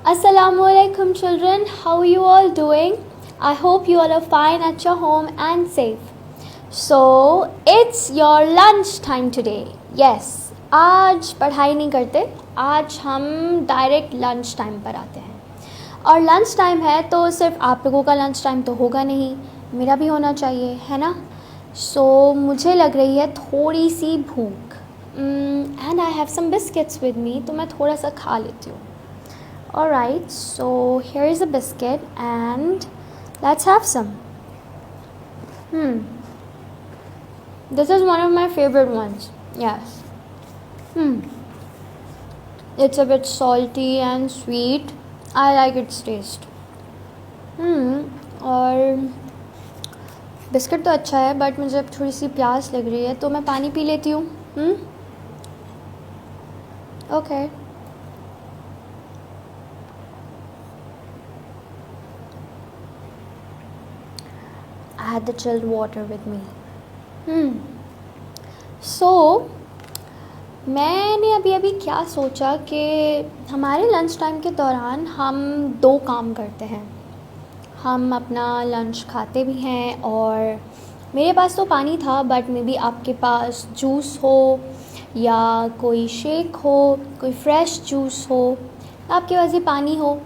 Assalamualaikum children, how are you all doing? I hope you all are fine at your home and safe. So it's your lunch time today. Yes, आज पढ़ाई नहीं करते, आज हम direct lunch time पर आते हैं. और लंच टाइम है तो सिर्फ आप लोगों का लंच टाइम तो होगा नहीं, मेरा भी होना चाहिए, है ना? सो मुझे लग रही है थोड़ी सी भूख and I have some biscuits with me, तो मैं थोड़ा सा खा लेती हूँ. Alright, so here is a biscuit and let's have some. This is one of my favorite ones. Yes. It's a bit salty and sweet. I like its taste. और biscuit तो अच्छा है बट मुझे अब थोड़ी सी प्यास लग रही है तो मैं पानी पी लेती हूँ. Okay. I had the chilled water with me. So मैंने अभी क्या सोचा कि हमारे लंच टाइम के दौरान हम दो काम करते हैं. हम अपना लंच खाते भी हैं और मेरे पास तो पानी था बट मे बी आपके पास जूस हो या कोई शेक हो, कोई फ्रेश जूस हो, आपके पास ये पानी हो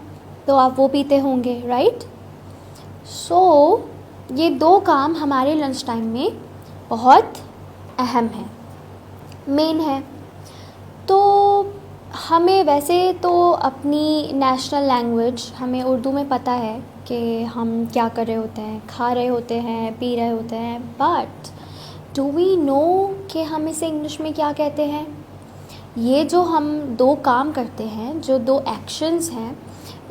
तो आप वो पीते होंगे, राइट? सो ये दो काम हमारे लंच टाइम में बहुत अहम है, मेन है. तो हमें वैसे तो अपनी नेशनल लैंग्वेज हमें उर्दू में पता है कि हम क्या कर रहे होते हैं, खा रहे होते हैं, पी रहे होते हैं, बट डू वी नो कि हम इसे इंग्लिश में क्या कहते हैं? ये जो हम दो काम करते हैं, जो दो एक्शंस हैं,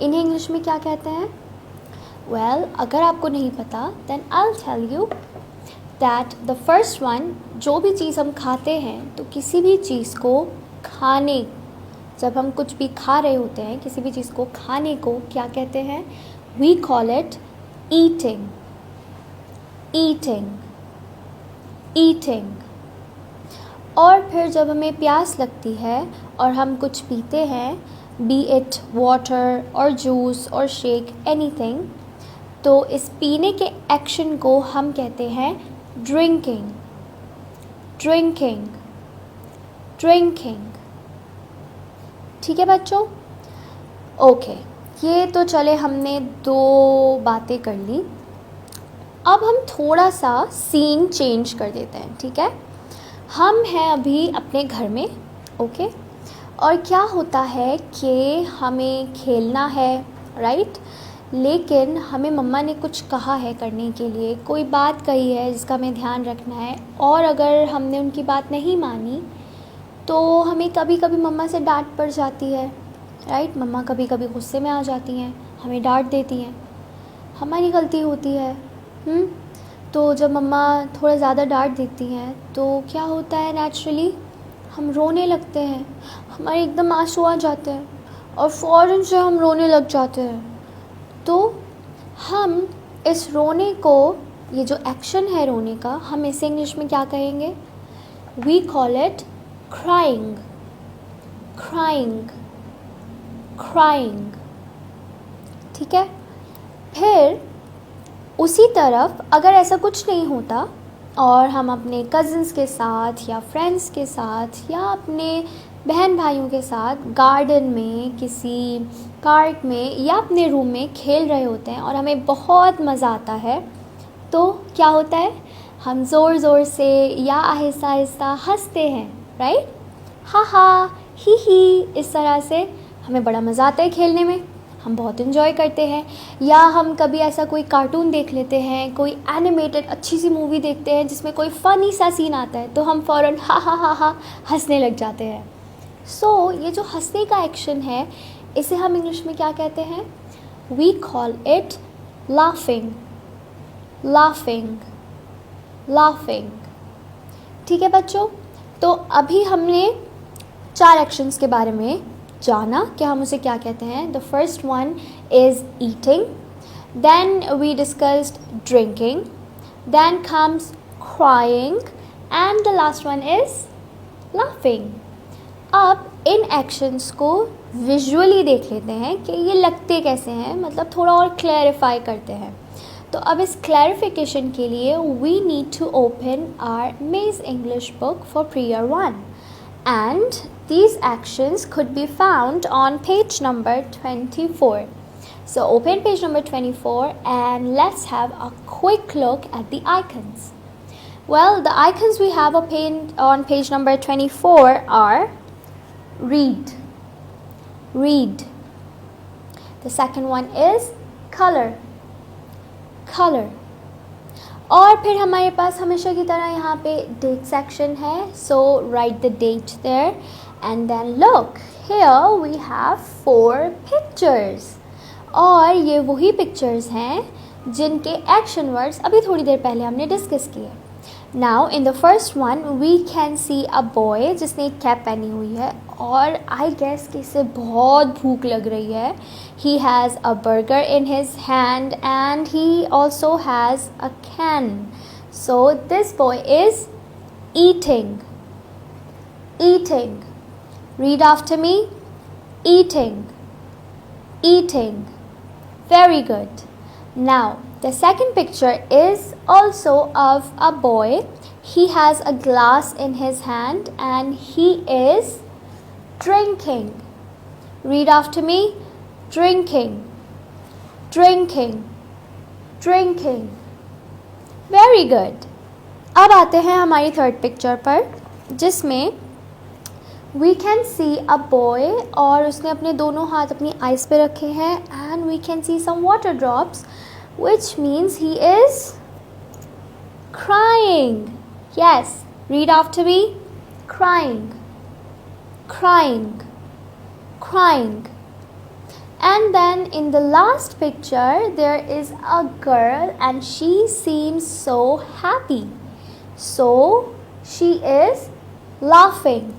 इन्हें इंग्लिश में क्या कहते हैं? Well, अगर आपको नहीं पता then I'll tell you that the first one, जो भी चीज़ हम खाते हैं तो किसी भी चीज़ को खाने, जब हम कुछ भी खा रहे होते हैं किसी भी चीज़ को खाने को क्या कहते हैं? We call it eating. eating eating. और फिर जब हमें प्यास लगती है और हम कुछ पीते हैं, be it water और जूस और शेक, anything, तो इस पीने के एक्शन को हम कहते हैं ड्रिंकिंग. Drinking drinking. ठीक है बच्चों? ओके, ये तो चले हमने दो बातें कर ली. अब हम थोड़ा सा सीन चेंज कर देते हैं, ठीक है? हम हैं अभी अपने घर में, ओके? और क्या होता है कि हमें खेलना है, राइट? लेकिन हमें मम्मा ने कुछ कहा है करने के लिए, कोई बात कही है जिसका हमें ध्यान रखना है, और अगर हमने उनकी बात नहीं मानी तो हमें कभी कभी मम्मा से डांट पड़ जाती है, राइट? मम्मा कभी कभी गुस्से में आ जाती हैं, हमें डांट देती हैं, हमारी गलती होती है. तो जब मम्मा थोड़ा ज़्यादा डांट देती हैं तो क्या होता है, नेचुरली हम रोने लगते हैं, हमारे एकदम आंसू आ जाते हैं और फ़ौरन से हम रोने लग जाते हैं. तो हम इस रोने को, ये जो एक्शन है रोने का, हम इसे इंग्लिश में क्या कहेंगे? We call it crying. Crying crying. ठीक है? फिर उसी तरफ अगर ऐसा कुछ नहीं होता और हम अपने कज़न्स के साथ या फ्रेंड्स के साथ या अपने बहन भाइयों के साथ गार्डन में, किसी पार्क में या अपने रूम में खेल रहे होते हैं और हमें बहुत मज़ा आता है, तो क्या होता है? हम ज़ोर ज़ोर से या आहिस्ता आहिस्ता हंसते हैं, राइट? हा हा, ही, इस तरह से हमें बड़ा मज़ा आता है खेलने में, हम बहुत इन्जॉय करते हैं. या हम कभी ऐसा कोई कार्टून देख लेते हैं, कोई एनिमेटेड अच्छी सी मूवी देखते हैं जिसमें कोई फ़नी सा सीन आता है तो हम फ़ौरन हा हंसने लग जाते हैं. सो ये जो हंसने का एक्शन है, इसे हम इंग्लिश में क्या कहते हैं? We call it laughing. Laughing laughing. ठीक है बच्चों? तो अभी हमने 4 एक्शंस के बारे में जाना कि हम उसे क्या कहते हैं. The first one is eating, then we discussed drinking, then comes crying and the last one is laughing. अब इन एक्शंस को विजुअली देख लेते हैं कि ये लगते कैसे हैं, मतलब थोड़ा और क्लैरिफाई करते हैं। तो अब इस क्लैरिफिकेशन के लिए we need to open our mage English book for prior 1 and these actions could be found on page number 24. So open page number 24 and let's have a quick look at the icons. Well, the icons we have on page number 24 are read. Read. The second one is color. Color. और फिर हमारे पास हमेशा की तरह यहाँ पे date section है, so write the date there and then look here we have 4 pictures. और ये वही पिक्चर्स हैं जिनके एक्शन वर्ड्स अभी थोड़ी देर पहले हमने डिस्कस किए। Now in the first one we can see a boy जिसने एक कैप पहनी हुई है और आई गेस कि इसे बहुत भूख लग रही है। He has a burger in his hand and he also has a can. So this boy is eating. Eating. Read after me. Eating. Eating. Very good. Now the second picture is also of a boy. He has a glass in his hand and he is drinking. Read after me. Drinking. Drinking. Drinking. Very good. अब आते हैं हमारी third picture पर जिसमें we can see a boy और उसने अपने दोनों हाथ अपनी आइज़ पे रखे हैं and we can see some water drops which means he is crying. Yes. Read after me. Crying. Crying. Crying. And then in the last picture there is a girl and she seems so happy. So she is laughing.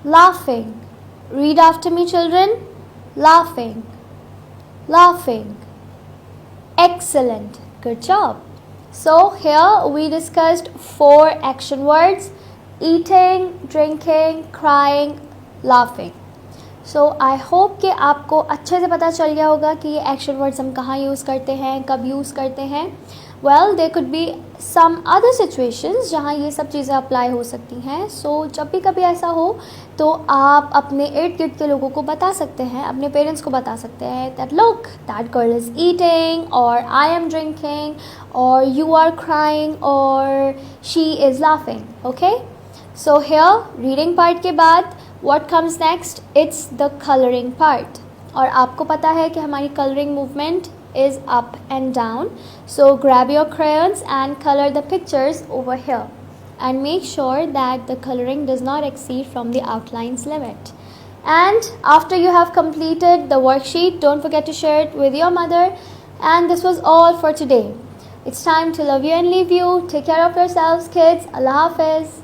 Laughing. Read after me children. Laughing. Laughing. Excellent. Good job. So here we discussed 4 action words: eating, drinking, crying, laughing. So I hope कि आपको अच्छे से पता चल गया होगा कि ये एक्शन वर्ड्स हम कहाँ यूज़ करते हैं, कब यूज़ करते हैं। Well there could be some other situations जहाँ ये सब चीज़ें अप्लाई हो सकती हैं। सो जब भी कभी ऐसा हो तो आप अपने इर्द गिर्द के लोगों को बता सकते हैं, अपने पेरेंट्स को बता सकते हैं that look that girl is eating और आई एम ड्रिंकिंग और यू आर क्राइंग और she is laughing. Okay, so here reading part के बाद what comes next? It's the coloring part. और आपको पता है कि हमारी coloring movement is up and down. So grab your crayons and color the pictures over here. And make sure that the coloring does not exceed from the outline's limit. And after you have completed the worksheet, don't forget to share it with your mother. And this was all for today. It's time to love you and leave you. Take care of yourselves, kids. Allah Hafiz.